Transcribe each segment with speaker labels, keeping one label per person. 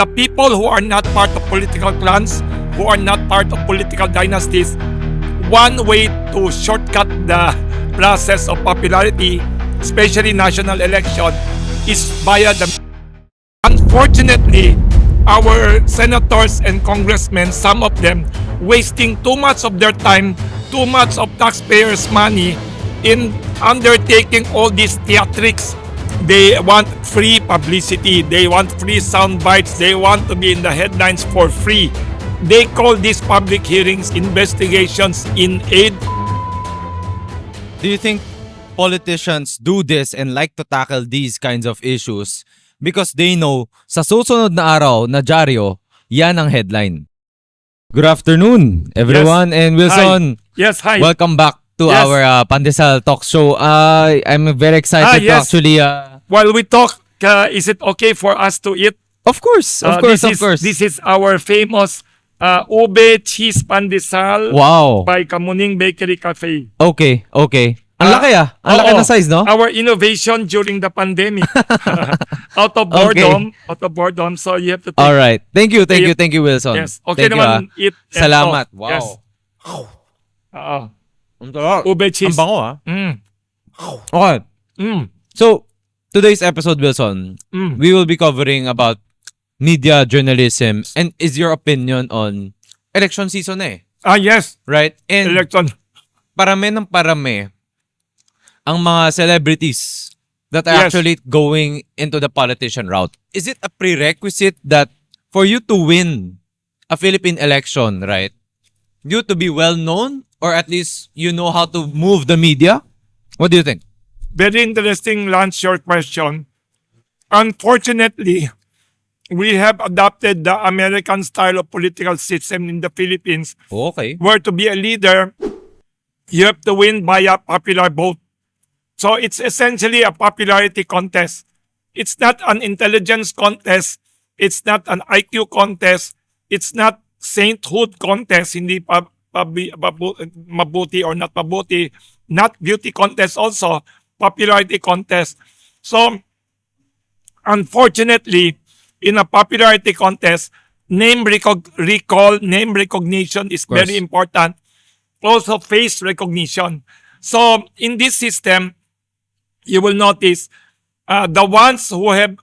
Speaker 1: the people who are not part of political clans, who are not part of political dynasties, one way to shortcut the process of popularity, especially national election, is via the... Unfortunately, our senators and congressmen, some of them, wasting too much of their time, too much of taxpayers' money in undertaking all these theatrics. They want free publicity, they want free sound bites, they want to be in the headlines for free. They call these public hearings investigations in aid.
Speaker 2: Do you think politicians do this and like to tackle these kinds of issues because they know sa susunod na araw na dyaryo, yan ang headline? Good afternoon, everyone, and Wilson.
Speaker 1: Hi. Yes, hi.
Speaker 2: Welcome back to
Speaker 1: Yes.
Speaker 2: our Pandesal Talks show. I'm very excited to
Speaker 1: Yes.
Speaker 2: actually...
Speaker 1: While we talk, is it okay for us to eat?
Speaker 2: Of course.
Speaker 1: This is our famous ube cheese pandesal
Speaker 2: Wow.
Speaker 1: by Kamuning Bakery Cafe.
Speaker 2: Okay. Ang laki Ang laki
Speaker 1: Oo.
Speaker 2: na size, no?
Speaker 1: Our innovation during the pandemic. Out of boredom. So you have to take.
Speaker 2: All right. Thank you, Wilson.
Speaker 1: Yes. Okay
Speaker 2: Thank
Speaker 1: naman.
Speaker 2: you,
Speaker 1: Eat.
Speaker 2: Salamat.
Speaker 1: and
Speaker 2: Wow.
Speaker 1: Yes.
Speaker 2: Ang sarap.
Speaker 1: Ube cheese.
Speaker 2: Ang bango,
Speaker 1: Mm.
Speaker 2: Okay.
Speaker 1: Mm.
Speaker 2: So, today's episode, Wilson, we will be covering about media journalism and is your opinion on election season
Speaker 1: Yes.
Speaker 2: right? And
Speaker 1: Election.
Speaker 2: parami ang mga celebrities that are
Speaker 1: Yes.
Speaker 2: actually going into the politician route. Is it a prerequisite that for you to win a Philippine election, right, you to be well known or at least you know how to move the media? What do you think?
Speaker 1: Very interesting, Lance, your question. Unfortunately, we have adopted the American style of political system in the Philippines,
Speaker 2: Okay.
Speaker 1: where to be a leader, you have to win by a popular vote. So it's essentially a popularity contest. It's not an intelligence contest. It's not an IQ contest. It's not sainthood contest. Hindi mabuti or not mabuti. Not beauty contest also. Popularity contest. So, unfortunately, in a popularity contest, name recognition is very important. Also, face recognition. So, in this system, you will notice the ones who have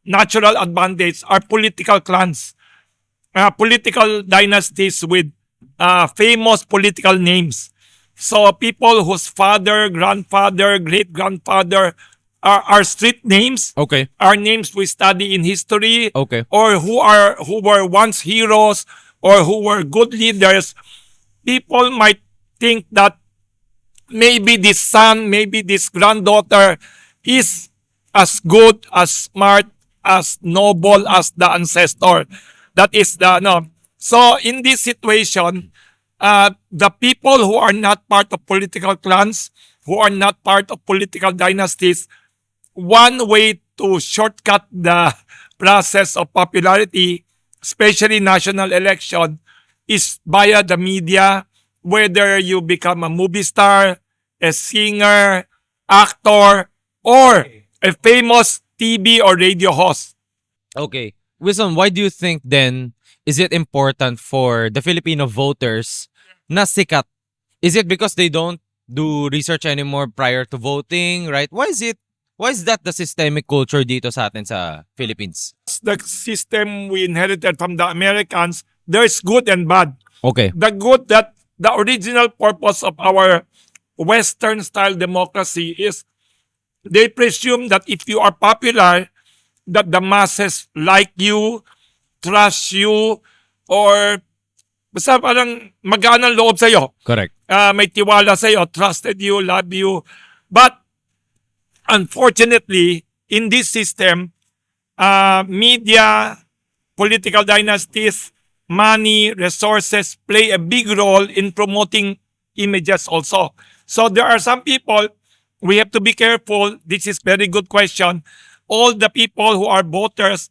Speaker 1: natural advantage are political clans, political dynasties with famous political names. So people whose father, grandfather, great-grandfather are street names,
Speaker 2: Okay.
Speaker 1: are names we study in history,
Speaker 2: Okay.
Speaker 1: or who were once heroes, or who were good leaders. People might think that maybe this son, maybe this granddaughter is as good, as smart, as noble as the ancestor. That is the no. So in this situation, the people who are not part of political clans, who are not part of political dynasties, one way to shortcut the process of popularity, especially national election, is via the media. Whether you become a movie star, a singer, actor, or a famous TV or radio host.
Speaker 2: Okay. Wilson, why do you think then is it important for the Filipino voters na sikat? Is it because they don't do research anymore prior to voting, right? Why is that the systemic culture dito sa atin sa Philippines?
Speaker 1: The system we inherited from the Americans, there's good and bad.
Speaker 2: Okay.
Speaker 1: The good, that the original purpose of our Western style democracy is they presume that if you are popular, that the masses like you, trust you, or basta parang magaan ang loob sa'yo.
Speaker 2: Correct.
Speaker 1: May tiwala sa'yo, trusted you, love you. But unfortunately, in this system, media, political dynasties, money, resources play a big role in promoting images also. So there are some people, we have to be careful. This is very good question. All the people who are voters,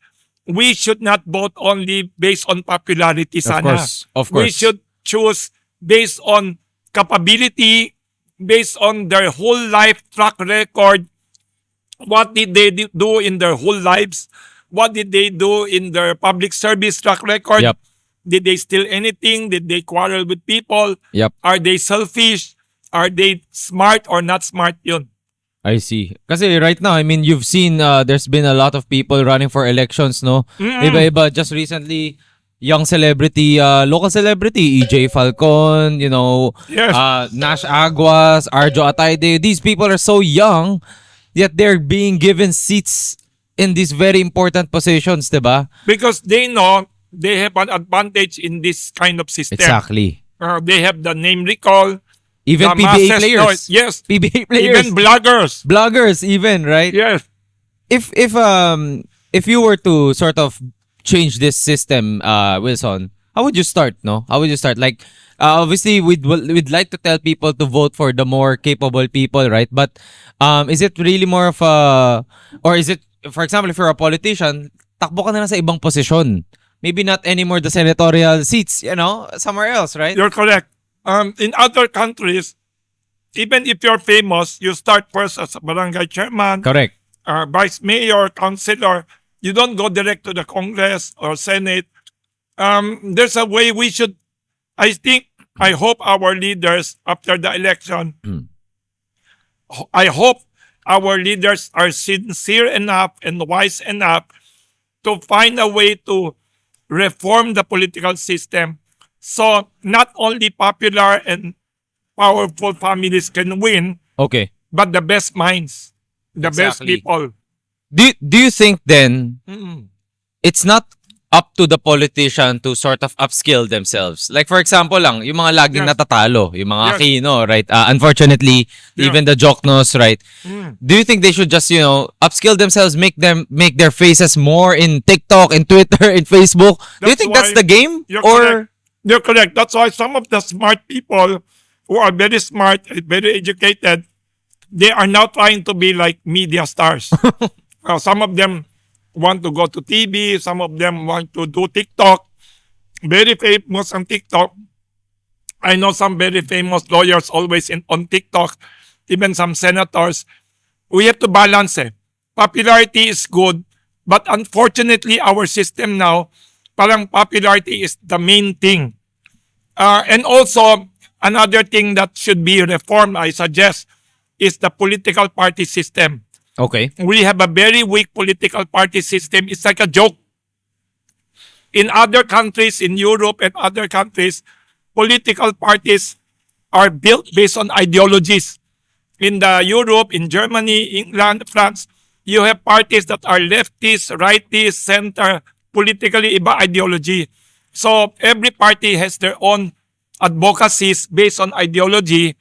Speaker 1: we should not vote only based on popularity sana.
Speaker 2: Of
Speaker 1: We
Speaker 2: course.
Speaker 1: should choose based on capability, based on their whole life track record. What did they do in their whole lives? What did they do in their public service track record?
Speaker 2: Yep.
Speaker 1: Did they steal anything? Did they quarrel with people?
Speaker 2: Yep.
Speaker 1: Are they selfish? Are they smart or not smart? Yun.
Speaker 2: I see. Kasi right now, I mean, you've seen there's been a lot of people running for elections, no? Iba-iba. Just recently, young celebrity, local celebrity, EJ Falcon, you know,
Speaker 1: Yes.
Speaker 2: Nash Aguas, Arjo Atayde. These people are so young, yet they're being given seats in these very important positions, diba?
Speaker 1: Because they know they have an advantage in this kind of system.
Speaker 2: Exactly.
Speaker 1: They have the name recall.
Speaker 2: Even
Speaker 1: the
Speaker 2: PBA
Speaker 1: masses
Speaker 2: players.
Speaker 1: know it. Yes.
Speaker 2: PBA players.
Speaker 1: Even bloggers.
Speaker 2: Bloggers even, right?
Speaker 1: Yes.
Speaker 2: If you were to sort of change this system, Wilson, how would you start? No, how would you start? Like, obviously, we'd like to tell people to vote for the more capable people, right? But is it really more of a, or is it, for example, if you're a politician, takbo ka na lang sa ibang posisyon. Maybe not anymore the senatorial seats, you know, somewhere else, right?
Speaker 1: You're correct. In other countries, even if you're famous, you start first as a barangay chairman,
Speaker 2: Correct.
Speaker 1: vice mayor, councilor. You don't go direct to the Congress or Senate. There's a way we should, I hope our leaders after the election, I hope our leaders are sincere enough and wise enough to find a way to reform the political system so not only popular and powerful families can win,
Speaker 2: Okay.
Speaker 1: but the best minds, the best
Speaker 2: Exactly.
Speaker 1: people.
Speaker 2: Do you think then it's not up to the politician to sort of upskill themselves? Like for example lang, yung mga laging
Speaker 1: Yes.
Speaker 2: natatalo, yung mga
Speaker 1: Yes.
Speaker 2: Aquino, right? Unfortunately,
Speaker 1: Yeah.
Speaker 2: even the Joknos, right? Do you think they should just, you know, upskill themselves, make their faces more in TikTok, in Twitter, in Facebook? Do you
Speaker 1: That's
Speaker 2: think that's
Speaker 1: why
Speaker 2: the game?
Speaker 1: You're
Speaker 2: Or
Speaker 1: correct. You're correct. That's why some of the smart people who are very smart, very educated, they are now trying to be like media stars. Some of them want to go to TV. Some of them want to do TikTok. Very famous on TikTok. I know some very famous lawyers always on TikTok. Even some senators. We have to balance it. Popularity is good, but unfortunately, our system now, parang popularity is the main thing. And also, another thing that should be reformed, I suggest, is the political party system.
Speaker 2: okay.
Speaker 1: We have a very weak political party system. It's like a joke. In other countries, in Europe and other countries, political parties are built based on ideologies. In the Europe, in Germany, England, France, you have parties that are leftist, rightist, center, politically iba ideology. So every party has their own advocacies based on ideology,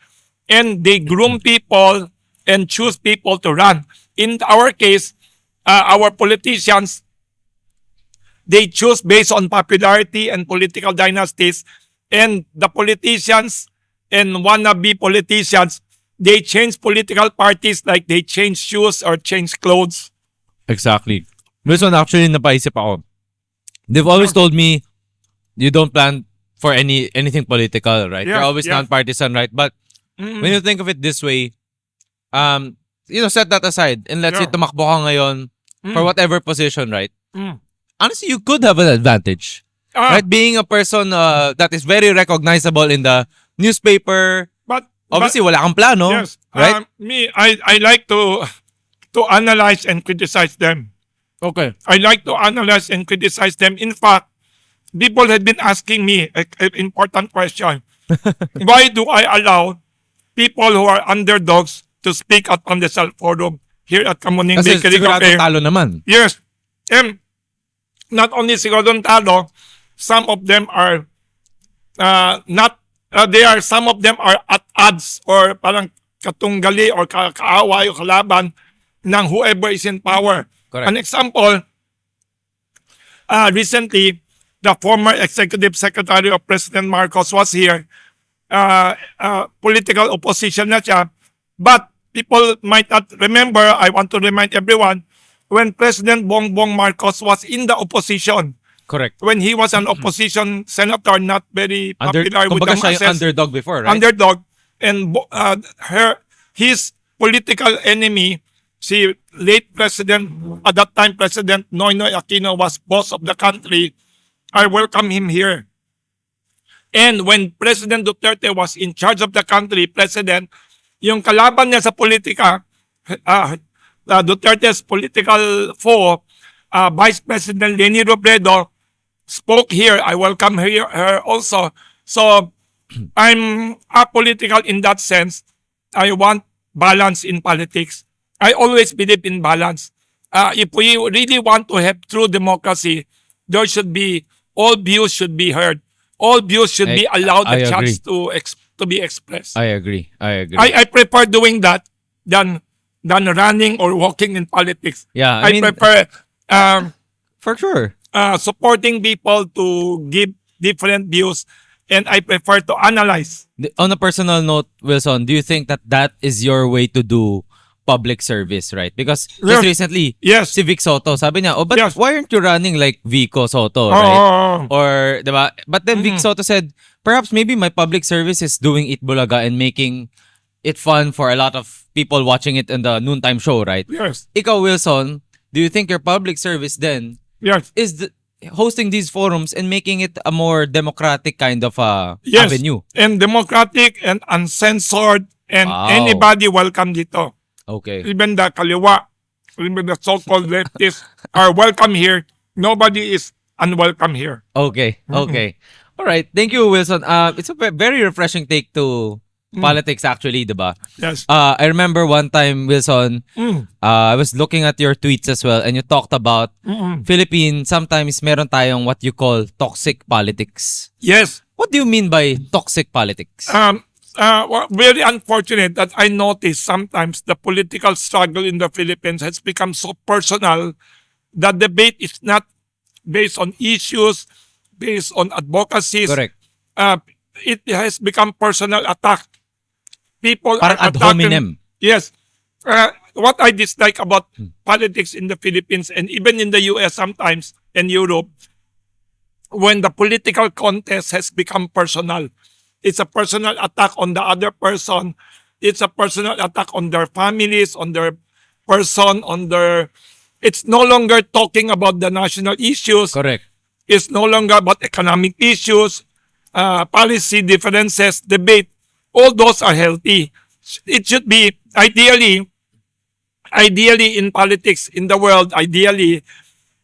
Speaker 1: and they groom people and choose people to run. In our case, our politicians, they choose based on popularity and political dynasties, and the politicians and wannabe politicians, they change political parties like they change shoes or change clothes.
Speaker 2: Exactly. This one actually napaisip ako. They've always told me you don't plan for anything political, right?
Speaker 1: Yeah,
Speaker 2: You're always
Speaker 1: yeah.
Speaker 2: non-partisan, right? But when you think of it this way, you know, set that aside and let's say
Speaker 1: Yeah.
Speaker 2: tumakbo ka ngayon for whatever position, right?
Speaker 1: Mm.
Speaker 2: Honestly, you could have an advantage.
Speaker 1: Ah,
Speaker 2: Right? Being a person that is very recognizable in the newspaper.
Speaker 1: but
Speaker 2: Obviously, wala kang plano.
Speaker 1: yes,
Speaker 2: Right?
Speaker 1: I like to analyze and criticize them.
Speaker 2: Okay.
Speaker 1: I like to analyze and criticize them. In fact, people had been asking me an important question. Why do I allow people who are underdogs to speak at Pandesal Forum here at Kamuning
Speaker 2: Kasi
Speaker 1: Bakery
Speaker 2: sigurado
Speaker 1: Cafe?
Speaker 2: talo naman.
Speaker 1: Yes. And not only siguradong talo, some of them are some of them are at odds or parang katunggali or kaaway o kalaban ng whoever is in power.
Speaker 2: Correct.
Speaker 1: An example, recently, the former executive secretary of President Marcos was here. Political opposition na siya. But people might not remember, I want to remind everyone, when President Bongbong Marcos was in the opposition,
Speaker 2: Correct.
Speaker 1: when he was an opposition senator, not very popular with
Speaker 2: Kumbaga
Speaker 1: the
Speaker 2: siya yung
Speaker 1: masses,
Speaker 2: underdog before, right?
Speaker 1: underdog, and his political enemy si late President, at that time President Noynoy Aquino was boss of the country, I welcome him here. And when President Duterte was in charge of the country, President, yung kalaban niya sa politika, Duterte's political foe, Vice President Leni Robredo, spoke here. I welcome her also. So, I'm apolitical in that sense. I want balance in politics. I always believe in balance. If we really want to have true democracy, there should be, all views should be heard. All views should be allowed
Speaker 2: I
Speaker 1: the
Speaker 2: agree.
Speaker 1: chance to be expressed.
Speaker 2: I agree.
Speaker 1: I prefer doing that than running or walking in politics.
Speaker 2: Yeah,
Speaker 1: I prefer
Speaker 2: for sure.
Speaker 1: supporting people to give different views, and I prefer to analyze.
Speaker 2: On a personal note, Wilson, do you think that is your way to do public service, right? Because just
Speaker 1: Yes.
Speaker 2: recently,
Speaker 1: Yes.
Speaker 2: si Vic Soto, sabi niya, but
Speaker 1: Yes.
Speaker 2: why aren't you running like Vico Soto,
Speaker 1: Oh,
Speaker 2: right?
Speaker 1: oh, oh.
Speaker 2: Or, diba? But then Vic Soto said, perhaps maybe my public service is doing Eat Bulaga and making it fun for a lot of people watching it in the noontime show, right?
Speaker 1: Yes.
Speaker 2: Ikaw, Wilson, do you think your public service then
Speaker 1: Yes.
Speaker 2: is hosting these forums and making it a more democratic kind of
Speaker 1: Yes.
Speaker 2: avenue?
Speaker 1: And democratic and uncensored, and
Speaker 2: Wow.
Speaker 1: anybody welcome dito.
Speaker 2: Okay.
Speaker 1: Even the kaliwa, even the so-called leftists are welcome here. Nobody is unwelcome here.
Speaker 2: Okay. Okay. All right. Thank you, Wilson. It's a very refreshing take to politics, actually, diba?
Speaker 1: Yes.
Speaker 2: I remember one time, Wilson,
Speaker 1: Mm.
Speaker 2: I was looking at your tweets as well, and you talked about Philippine. Sometimes meron tayong what you call toxic politics.
Speaker 1: Yes.
Speaker 2: What do you mean by toxic politics?
Speaker 1: Very unfortunate that I notice sometimes the political struggle in the Philippines has become so personal that debate is not based on issues, based on advocacies.
Speaker 2: Correct.
Speaker 1: It has become personal attack. People
Speaker 2: Parang
Speaker 1: are
Speaker 2: ad
Speaker 1: attacking.
Speaker 2: hominem.
Speaker 1: Yes. What I dislike about politics in the Philippines and even in the US sometimes and Europe, when the political contest has become personal, it's a personal attack on the other person. It's a personal attack on their families, on their person, on their... It's no longer talking about the national issues.
Speaker 2: Correct.
Speaker 1: It's no longer about economic issues, policy differences, debate. All those are healthy. It should be, ideally in politics, in the world, ideally,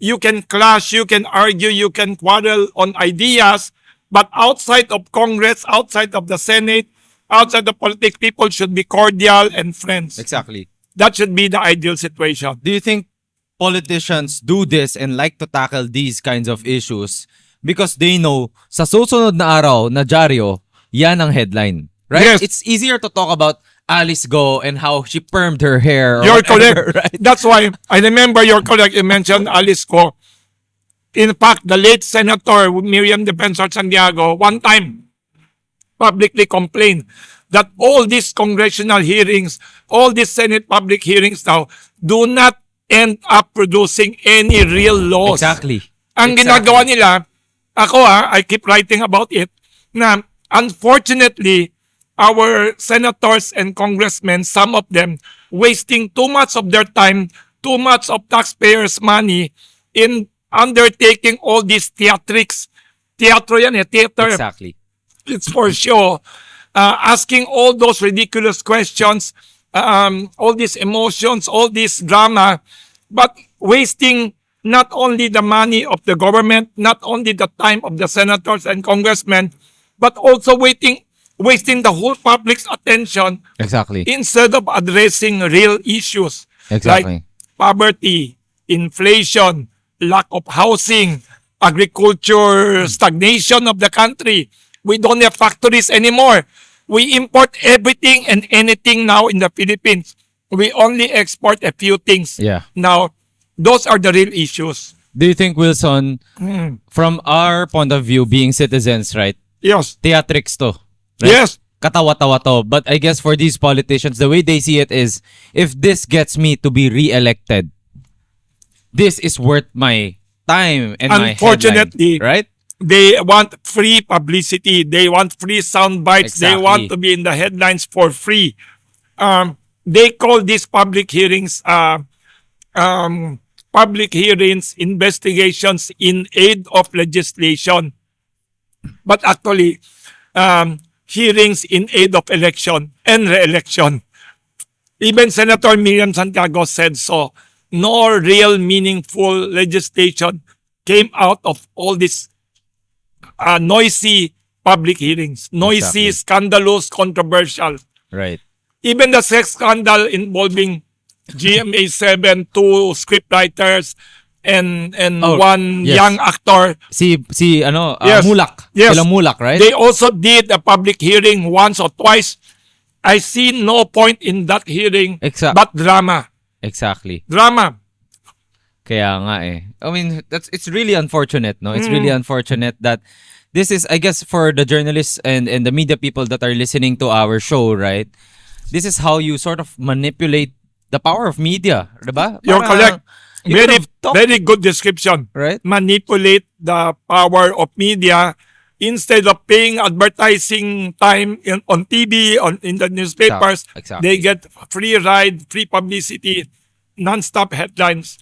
Speaker 1: you can clash, you can argue, you can quarrel on ideas, but outside of Congress, outside of the Senate, outside of politics, people should be cordial and friends.
Speaker 2: Exactly.
Speaker 1: That should be the ideal situation.
Speaker 2: Do you think politicians do this and like to tackle these kinds of issues because they know sa susunod na araw na dyaryo, yan ang headline, right?
Speaker 1: Yes.
Speaker 2: It's easier to talk about Alice Go and how she permed her hair. Or
Speaker 1: You're
Speaker 2: whatever,
Speaker 1: correct.
Speaker 2: right?
Speaker 1: That's why I remember you're correct. You mentioned Alice Go. In fact, the late Senator Miriam Defensor Santiago one time publicly complained that all these congressional hearings, all these Senate public hearings now do not end up producing any real laws.
Speaker 2: Exactly.
Speaker 1: Ang ginagawa nila, I keep writing about it, na unfortunately, our senators and congressmen, some of them, wasting too much of their time, too much of taxpayers' money in undertaking all these theatrics. Teatro yan theater.
Speaker 2: Exactly.
Speaker 1: It's for show. Asking all those ridiculous questions, all these emotions, all this drama, but wasting not only the money of the government, not only the time of the senators and congressmen, but also wasting the whole public's attention
Speaker 2: Exactly.
Speaker 1: instead of addressing real issues
Speaker 2: Exactly.
Speaker 1: like poverty, inflation, lack of housing, agriculture, stagnation of the country. We don't have factories anymore. We import everything and anything now in the Philippines. We only export a few things.
Speaker 2: Yeah.
Speaker 1: Now, those are the real issues.
Speaker 2: Do you think, Wilson, from our point of view, being citizens, right?
Speaker 1: Yes.
Speaker 2: Theatrics to. Right?
Speaker 1: Yes.
Speaker 2: Katawa-tawa to. But I guess for these politicians, the way they see it is, if this gets me to be re-elected, this is worth my time and my
Speaker 1: Unfortunately,
Speaker 2: headline, right?
Speaker 1: They want free publicity. They want free sound bites. They
Speaker 2: Exactly.
Speaker 1: want to be in the headlines for free. They call these public hearings public hearings, investigations in aid of legislation. But actually, hearings in aid of election and re-election. Even Senator Miriam Santiago said so. No real meaningful legislation came out of all these noisy public hearings. Noisy,
Speaker 2: Exactly.
Speaker 1: scandalous, controversial.
Speaker 2: Right.
Speaker 1: Even the sex scandal involving GMA7, two scriptwriters, and
Speaker 2: Oh,
Speaker 1: one
Speaker 2: yes.
Speaker 1: young actor.
Speaker 2: Si ano,
Speaker 1: Yes.
Speaker 2: Mulak.
Speaker 1: Yes.
Speaker 2: Sila Mulak, right?
Speaker 1: They also did a public hearing once or twice. I see no point in that hearing but drama.
Speaker 2: Exactly.
Speaker 1: Drama.
Speaker 2: Kaya nga eh. I mean, it's really unfortunate, no? It's really unfortunate that this is, I guess, for the journalists and the media people that are listening to our show, right? This is how you sort of manipulate the power of media, diba?
Speaker 1: You're
Speaker 2: Parang
Speaker 1: correct.
Speaker 2: you
Speaker 1: Very,
Speaker 2: could have talked,
Speaker 1: very good description.
Speaker 2: right?
Speaker 1: Manipulate the power of media instead of paying advertising time on TV, in the newspapers.
Speaker 2: Exactly.
Speaker 1: They get free ride, free publicity, non-stop headlines.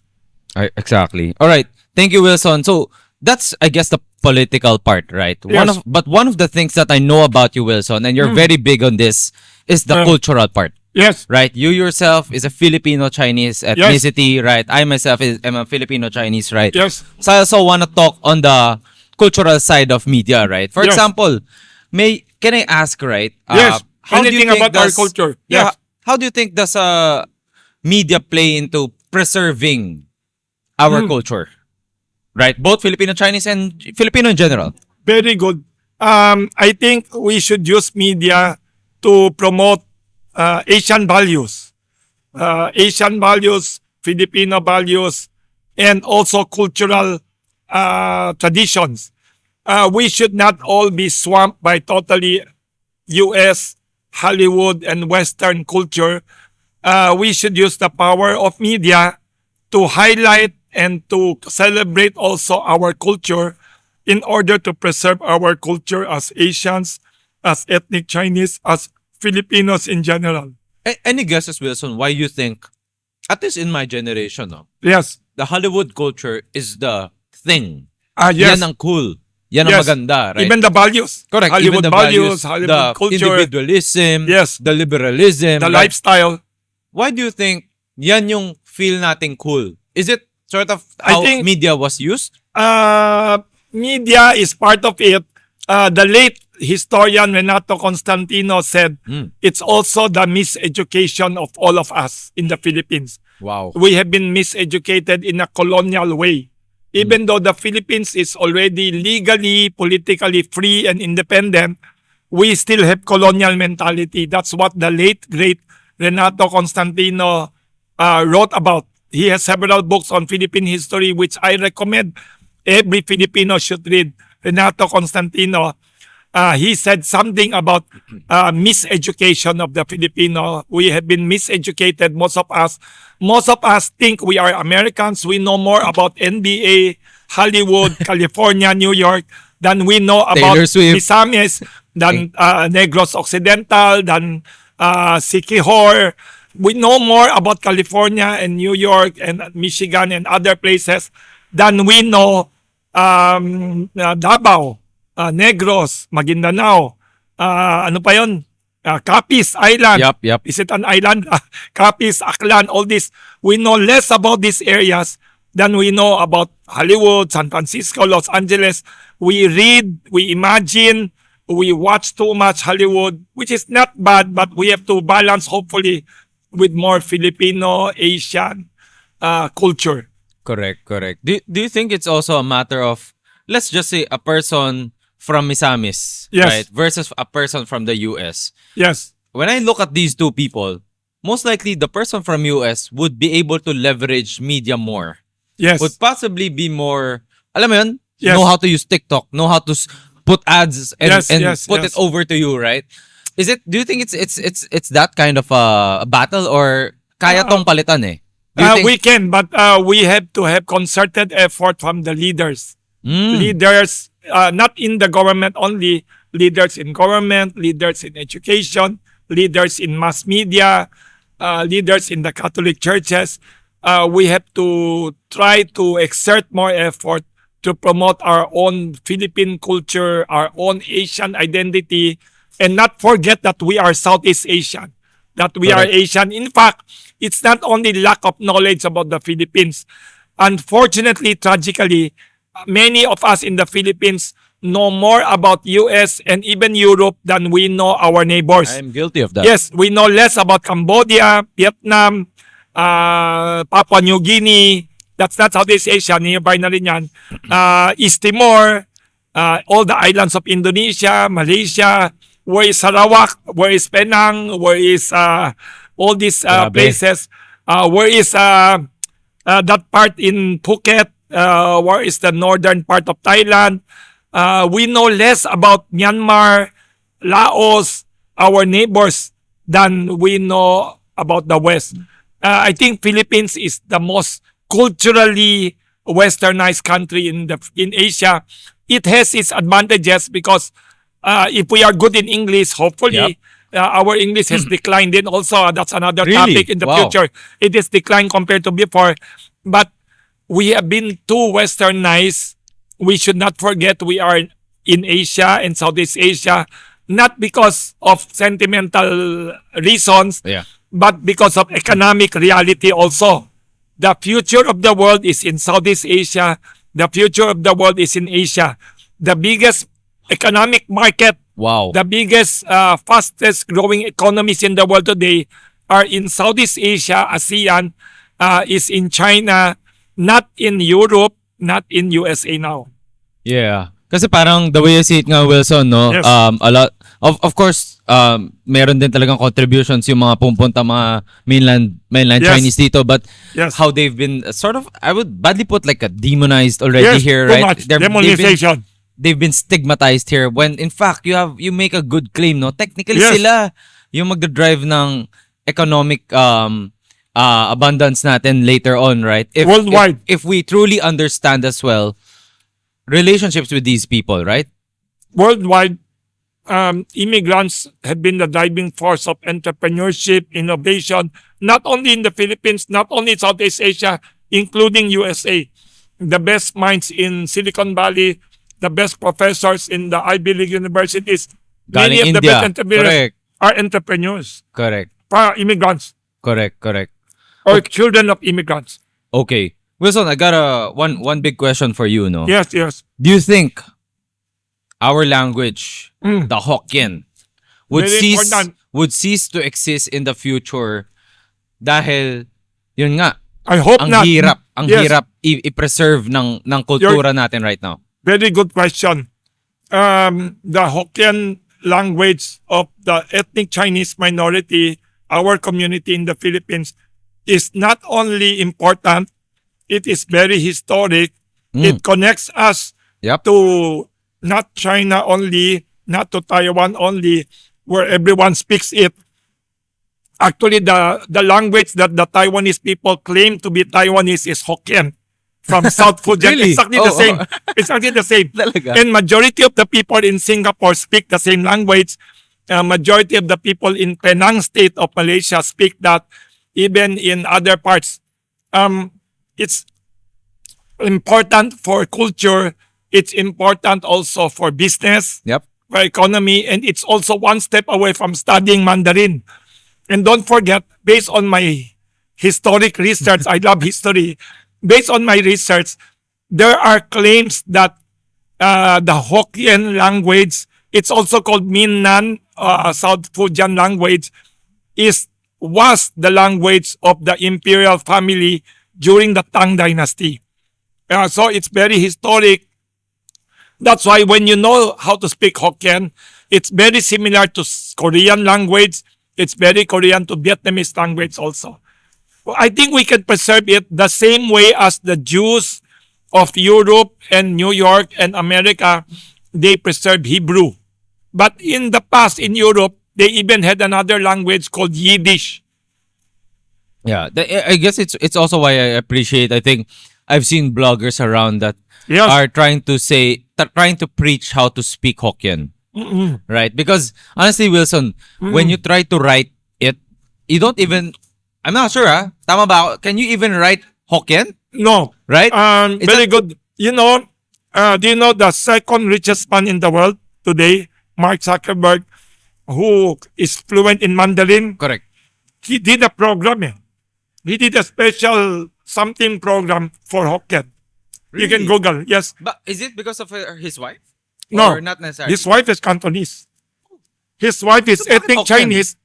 Speaker 2: Exactly. All right. Thank you, Wilson. So that's, I guess, the political part, right?
Speaker 1: Yes.
Speaker 2: One of the things that I know about you, Wilson, and you're very big on this, is the cultural part.
Speaker 1: Yes.
Speaker 2: Right, you yourself is a Filipino-Chinese ethnicity, right? I myself am a Filipino-Chinese, right?
Speaker 1: Yes.
Speaker 2: So I also want to talk on the cultural side of media, right? For
Speaker 1: Yes.
Speaker 2: example, can I ask, right?
Speaker 1: Yes.
Speaker 2: How do you
Speaker 1: Anything
Speaker 2: think
Speaker 1: about our
Speaker 2: does-
Speaker 1: culture.
Speaker 2: Yeah.
Speaker 1: Yes.
Speaker 2: How do you think does media play into preserving our culture, right? Both Filipino-Chinese and Filipino in general.
Speaker 1: Very good. I think we should use media to promote Asian values. Asian values, Filipino values, and also cultural traditions. We should not all be swamped by totally US, Hollywood, and Western culture. We should use the power of media to highlight and to celebrate also our culture in order to preserve our culture as Asians, as ethnic Chinese, as Filipinos in general.
Speaker 2: Any guesses, Wilson, why you think, at least in my generation, no,
Speaker 1: Yes.
Speaker 2: the Hollywood culture is the thing.
Speaker 1: Yes.
Speaker 2: Yan ang cool. Yan ang
Speaker 1: Yes.
Speaker 2: maganda, right?
Speaker 1: Even the values.
Speaker 2: Correct.
Speaker 1: Hollywood
Speaker 2: Even the
Speaker 1: values,
Speaker 2: values,
Speaker 1: Hollywood
Speaker 2: the
Speaker 1: culture.
Speaker 2: individualism,
Speaker 1: Yes.
Speaker 2: the liberalism,
Speaker 1: The
Speaker 2: right?
Speaker 1: lifestyle.
Speaker 2: Why do you think yan yung feel nating cool? Is it sort of
Speaker 1: I
Speaker 2: how
Speaker 1: think-
Speaker 2: media was used?
Speaker 1: Media is part of it. The late historian Renato Constantino said it's also the miseducation of all of us in the Philippines.
Speaker 2: Wow.
Speaker 1: We have been miseducated in a colonial way. Even though the Philippines is already legally, politically free and independent, we still have colonial mentality. That's what the late, great Renato Constantino wrote about. He has several books on Philippine history, which I recommend every Filipino should read. Renato Constantino, he said something about miseducation of the Filipino. We have been miseducated, most of us. Most of us think we are Americans. We know more about NBA, Hollywood, California, New York, than we know about
Speaker 2: Taylor Swift.
Speaker 1: Misamis, than Negros Occidental, than Siquijor. We know more about California and New York and Michigan and other places than we know Davao, Negros, Maguindanao, ano pa yun? Capiz Island.
Speaker 2: Yup.
Speaker 1: Is it an island? Capiz, Aklan, all this. We know less about these areas than we know about Hollywood, San Francisco, Los Angeles. We read, we imagine, we watch too much Hollywood, which is not bad, but we have to balance, hopefully, with more Filipino, Asian culture.
Speaker 2: Correct. Do you think it's also a matter of, let's just say, a person from Misamis,
Speaker 1: Yes.
Speaker 2: right, versus a person from the US?
Speaker 1: Yes.
Speaker 2: When I look at these two people, most likely the person from US would be able to leverage media more.
Speaker 1: Yes.
Speaker 2: Would possibly be more, alam mo yun,
Speaker 1: Yes.
Speaker 2: know how to use TikTok, know how to put ads and,
Speaker 1: Yes,
Speaker 2: put
Speaker 1: yes.
Speaker 2: it over to you, right? Do you think it's that kind of a battle, or kaya tong palitan eh? Do you think,
Speaker 1: We can, but we have to have concerted effort from the leaders.
Speaker 2: Mm,
Speaker 1: Leaders, not in the government only, leaders in government, leaders in education, leaders in mass media, leaders in the Catholic churches, we have to try to exert more effort to promote our own Philippine culture, our own Asian identity, and not forget that we are Southeast Asian, that we are
Speaker 2: Correct.
Speaker 1: Asian. In fact, it's not only lack of knowledge about the Philippines. Unfortunately, tragically, many of us in the Philippines know more about US and even Europe than we know our neighbors.
Speaker 2: I'm guilty of that.
Speaker 1: Yes, we know less about Cambodia, Vietnam, Papua New Guinea. That's not Southeast Asia, nearby na rin yan. East Timor, all the islands of Indonesia, Malaysia, where is Sarawak, where is Penang, where is all these
Speaker 2: Grabe.
Speaker 1: places, where is that part in Phuket, where is the northern part of Thailand. We know less about Myanmar, Laos, our neighbors, than we know about the West. I think Philippines is the most culturally westernized country in Asia. It has its advantages because if we are good in English, hopefully our English has declined. Then also that's another
Speaker 2: Really?
Speaker 1: topic in the
Speaker 2: Wow.
Speaker 1: future. It has declined compared to before, but we have been too westernized. We should not forget we are in Asia and Southeast Asia, not because of sentimental reasons,
Speaker 2: Yeah.
Speaker 1: but because of economic reality also. The future of the world is in Southeast Asia. The future of the world is in Asia. The biggest economic market,
Speaker 2: Wow.
Speaker 1: the biggest, fastest growing economies in the world today are in Southeast Asia, ASEAN, is in China, not in Europe, not in USA now.
Speaker 2: Yeah. Kasi parang the way I see it nga, Wilson, no?
Speaker 1: Yes.
Speaker 2: A lot of course, meron din talagang contributions yung mga pumunta mga mainland
Speaker 1: Yes.
Speaker 2: Chinese dito, but
Speaker 1: Yes.
Speaker 2: how they've been sort of, I would badly put, like a demonized already
Speaker 1: Yes,
Speaker 2: here,
Speaker 1: too
Speaker 2: right?
Speaker 1: much
Speaker 2: They've been,
Speaker 1: demonization.
Speaker 2: they've been stigmatized here when in fact you make a good claim, no? Technically
Speaker 1: Yes.
Speaker 2: sila yung magdadrive ng economic abundance natin later on, right?
Speaker 1: Worldwide.
Speaker 2: If we truly understand as well relationships with these people, right?
Speaker 1: Worldwide, immigrants have been the driving force of entrepreneurship, innovation, not only in the Philippines, not only in Southeast Asia, including USA. The best minds in Silicon Valley, the best professors in the Ivy League universities, many
Speaker 2: Galing
Speaker 1: of the
Speaker 2: India.
Speaker 1: best entrepreneurs
Speaker 2: Correct.
Speaker 1: are entrepreneurs,
Speaker 2: Correct.
Speaker 1: immigrants,
Speaker 2: Correct.
Speaker 1: or children of immigrants.
Speaker 2: Okay. Wilson, I got one big question for you, no?
Speaker 1: Yes, yes.
Speaker 2: Do you think our language,
Speaker 1: Mm.
Speaker 2: the Hokkien, would
Speaker 1: Very
Speaker 2: cease
Speaker 1: important.
Speaker 2: to exist in the future dahil yun nga,
Speaker 1: I hope
Speaker 2: ang
Speaker 1: not. Yes.
Speaker 2: hirap i-preserve ng kultura natin right now.
Speaker 1: Very good question. The Hokkien language of the ethnic Chinese minority, our community in the Philippines, is not only important, it is very historic. It connects us
Speaker 2: Yep.
Speaker 1: to not China only, not to Taiwan only, where everyone speaks it. Actually, the language that the Taiwanese people claim to be Taiwanese is Hokkien from South Fujian.
Speaker 2: Really?
Speaker 1: Exactly
Speaker 2: Oh,
Speaker 1: the same.
Speaker 2: oh.
Speaker 1: Exactly the same.
Speaker 2: Talaga?
Speaker 1: And majority of the people in Singapore speak the same language. Majority of the people in Penang state of Malaysia speak that. Even in other parts. It's important for culture. It's important also for business,
Speaker 2: Yep.
Speaker 1: for economy, and it's also one step away from studying Mandarin. And don't forget, based on my historic research, I love history. Based on my research, there are claims that the Hokkien language, it's also called Minnan, South Fujian language, was the language of the imperial family during the Tang Dynasty. So it's very historic. That's why when you know how to speak Hokkien, it's very similar to Korean language. It's very Korean to Vietnamese language also. I think we can preserve it the same way as the Jews of Europe and New York and America, they preserve Hebrew. But in the past, in Europe, they even had another language called Yiddish.
Speaker 2: Yeah, I guess it's also why I appreciate. I think I've seen bloggers around that
Speaker 1: Yes.
Speaker 2: are trying to preach how to speak Hokkien, right? Because honestly, Wilson, when you try to write it, you don't even I'm not sure, Tama ba ako? Can you even write Hokkien?
Speaker 1: No.
Speaker 2: Right?
Speaker 1: Very good. You know, do you know the second richest man in the world today, Mark Zuckerberg, who is fluent in Mandarin?
Speaker 2: Correct.
Speaker 1: He did a program. He did a special something program for Hokkien. You can
Speaker 2: Really?
Speaker 1: Google. Yes.
Speaker 2: But is it because of his wife?
Speaker 1: No.
Speaker 2: Or not necessarily?
Speaker 1: His wife is Cantonese. His wife is
Speaker 2: So bakit
Speaker 1: ethnic
Speaker 2: Hokkien?
Speaker 1: Chinese.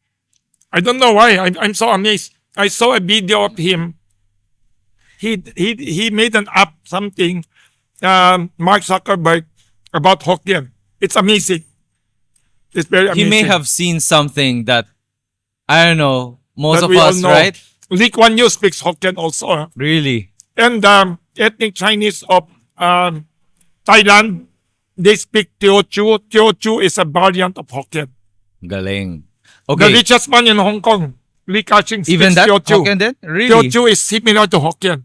Speaker 1: I don't know why. I'm so amazed. I saw a video of him. He made an app, something, Mark Zuckerberg, about Hokkien. It's amazing. It's very
Speaker 2: He
Speaker 1: amazing.
Speaker 2: may have seen something that, I don't know, most
Speaker 1: that
Speaker 2: of
Speaker 1: we all
Speaker 2: us,
Speaker 1: know.
Speaker 2: right?
Speaker 1: Lee Kuan Yew speaks Hokkien also.
Speaker 2: Really?
Speaker 1: And ethnic Chinese of Thailand, they speak Teochew. Teochew is a variant of Hokkien.
Speaker 2: Galing.
Speaker 1: The
Speaker 2: Okay.
Speaker 1: richest man in Hong Kong, Lee Ka-shing, speaks
Speaker 2: Even that?
Speaker 1: Teochew.
Speaker 2: Hokkien din? Really?
Speaker 1: Teochew is similar to Hokkien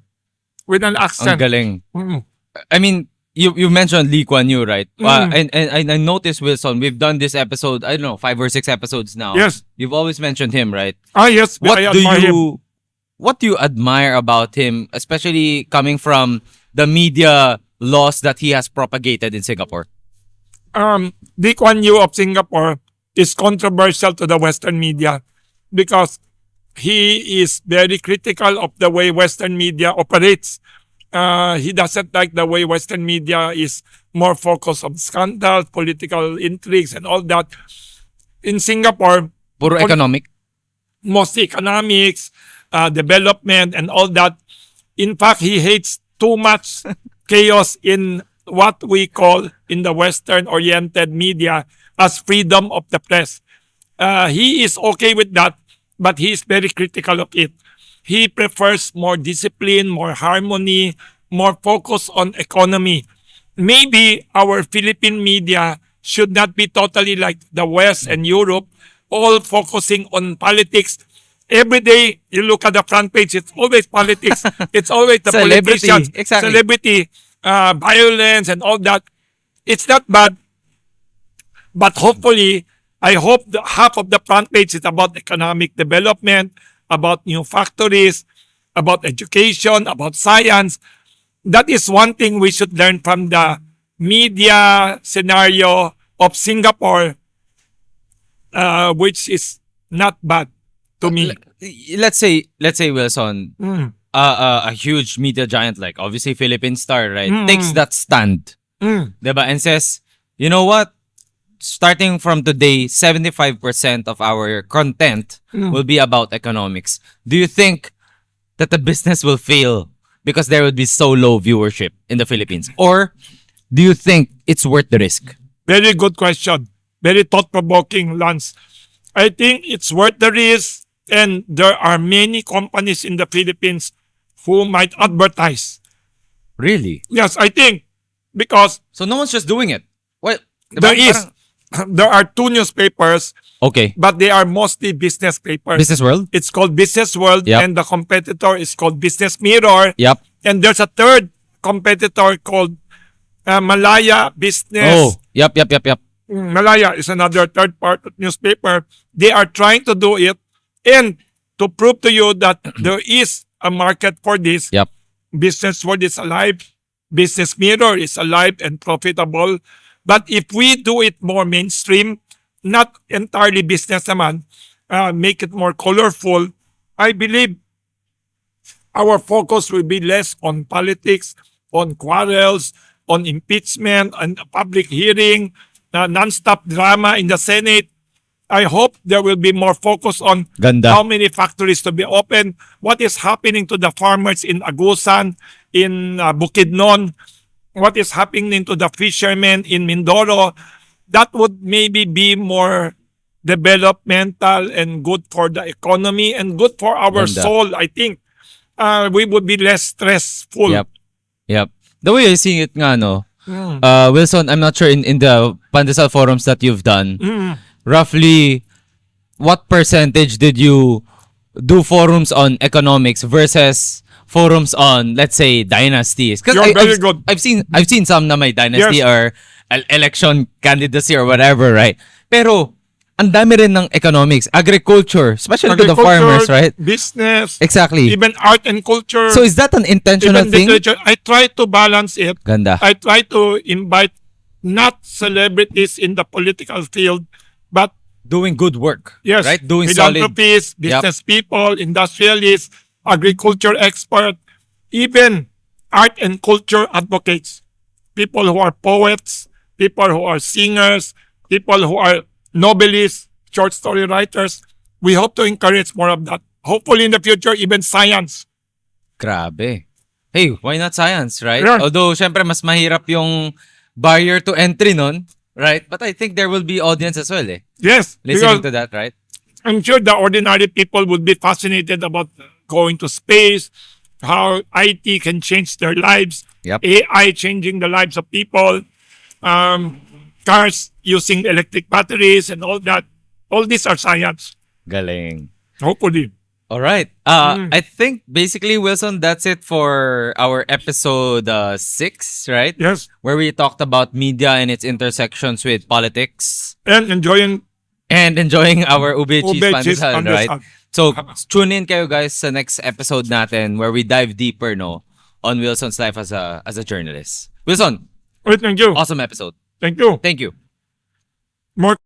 Speaker 1: with an
Speaker 2: Ang
Speaker 1: accent.
Speaker 2: galing.
Speaker 1: Mm.
Speaker 2: I mean, you mentioned Lee Kuan Yew, right?
Speaker 1: Mm.
Speaker 2: And I noticed, Wilson, we've done this episode, I don't know, 5 or 6 episodes now.
Speaker 1: Yes.
Speaker 2: You've always mentioned him, right?
Speaker 1: Yes, I admire him.
Speaker 2: What do you admire about him, especially coming from the media laws that he has propagated in Singapore?
Speaker 1: Lee Kuan Yew of Singapore is controversial to the Western media because he is very critical of the way Western media operates. He doesn't like the way Western media is more focused on scandals, political intrigues, and all that. In Singapore,
Speaker 2: Puro economic?
Speaker 1: mostly economics, development, and all that. In fact, he hates too much chaos in what we call in the Western-oriented media as freedom of the press. He is okay with that, but he is very critical of it. He prefers more discipline, more harmony, more focus on economy. Maybe our Philippine media should not be totally like the West and Europe, all focusing on politics. Every day, you look at the front page, it's always politics. It's always the
Speaker 2: Celebrity.
Speaker 1: politicians,
Speaker 2: Exactly.
Speaker 1: celebrity, violence, and all that. It's not bad, but hopefully, I hope half of the front page is about economic development, about new factories, about education, about science. That is one thing we should learn from the media scenario of Singapore, which is not bad to me.
Speaker 2: Let's say Wilson,
Speaker 1: Mm.
Speaker 2: a huge media giant like obviously Philippine Star, right,
Speaker 1: Mm.
Speaker 2: takes that stand,
Speaker 1: Mm.
Speaker 2: diba, and says, you know what? Starting from today, 75% of our content will be about economics. Do you think that the business will fail because there would be so low viewership in the Philippines? Or do you think it's worth the risk?
Speaker 1: Very good question. Very thought-provoking, Lance. I think it's worth the risk, and there are many companies in the Philippines who might advertise.
Speaker 2: Really?
Speaker 1: Yes, I think, because
Speaker 2: So no one's just doing it. What?
Speaker 1: there are 2 newspapers,
Speaker 2: Okay.
Speaker 1: but they are mostly business papers.
Speaker 2: Business World?
Speaker 1: It's called Business World,
Speaker 2: Yep.
Speaker 1: and the competitor is called Business Mirror.
Speaker 2: Yep.
Speaker 1: And there's a third competitor called Malaya Business.
Speaker 2: Oh, yep.
Speaker 1: Malaya is another third part newspaper. They are trying to do it, and to prove to you that there is a market for this,
Speaker 2: Yep.
Speaker 1: Business World is alive, Business Mirror is alive and profitable. But if we do it more mainstream, not entirely business naman, make it more colorful, I believe our focus will be less on politics, on quarrels, on impeachment, and public hearing, non-stop drama in the Senate. I hope there will be more focus on
Speaker 2: Ganda.
Speaker 1: how many factories to be open, what is happening to the farmers in Agusan, in Bukidnon, what is happening to the fishermen in Mindoro. That would maybe be more developmental and good for the economy and good for our
Speaker 2: Ganda.
Speaker 1: soul, I think. We would be less stressful.
Speaker 2: Yep. The way I see it nga, no,
Speaker 1: Mm.
Speaker 2: Wilson, I'm not sure in the Pandesal forums that you've done,
Speaker 1: Mm.
Speaker 2: roughly what percentage did you do forums on economics versus forums on, let's say, dynasties? Because
Speaker 1: You're very good.
Speaker 2: I've seen some na may dynasty
Speaker 1: Yes.
Speaker 2: or election candidacy or whatever, right? Pero ang dami rin ng economics, agriculture, especially to the farmers, right?
Speaker 1: Business,
Speaker 2: Exactly.
Speaker 1: even art and culture,
Speaker 2: So is that an intentional
Speaker 1: even
Speaker 2: thing?
Speaker 1: literature. I try to balance it.
Speaker 2: Ganda.
Speaker 1: I try to invite not celebrities in the political field, but
Speaker 2: Doing good work.
Speaker 1: yes,
Speaker 2: Right? Doing solid.
Speaker 1: philanthropists, business people, industrialists, agriculture expert, even art and culture advocates, people who are poets, people who are singers, people who are novelists, short story writers. We hope to encourage more of that. Hopefully in the future, even science.
Speaker 2: Grabe. Hey, why not science, right?
Speaker 1: Yeah.
Speaker 2: Although, syempre, mas mahirap yung barrier to entry nun, right? But I think there will be audience as well, eh.
Speaker 1: Yes,
Speaker 2: Listening
Speaker 1: because
Speaker 2: to that, right?
Speaker 1: I'm sure the ordinary people would be fascinated about going to space, how IT can change their lives,
Speaker 2: Yep.
Speaker 1: AI changing the lives of people, cars using electric batteries and all that. All these are science,
Speaker 2: Galing.
Speaker 1: hopefully.
Speaker 2: All right. I think basically, Wilson, that's it for our episode 6, right?
Speaker 1: Yes,
Speaker 2: Where we talked about media and its intersections with politics
Speaker 1: and enjoying
Speaker 2: and enjoying our ube cheese
Speaker 1: ube cheese
Speaker 2: pandesal, right?
Speaker 1: pandesal.
Speaker 2: So, tune in kayo guys sa next episode natin where we dive deeper, no, on Wilson's life as a journalist. Wilson,
Speaker 1: Wait, thank you.
Speaker 2: awesome episode.
Speaker 1: Thank you.
Speaker 2: Thank you.
Speaker 1: More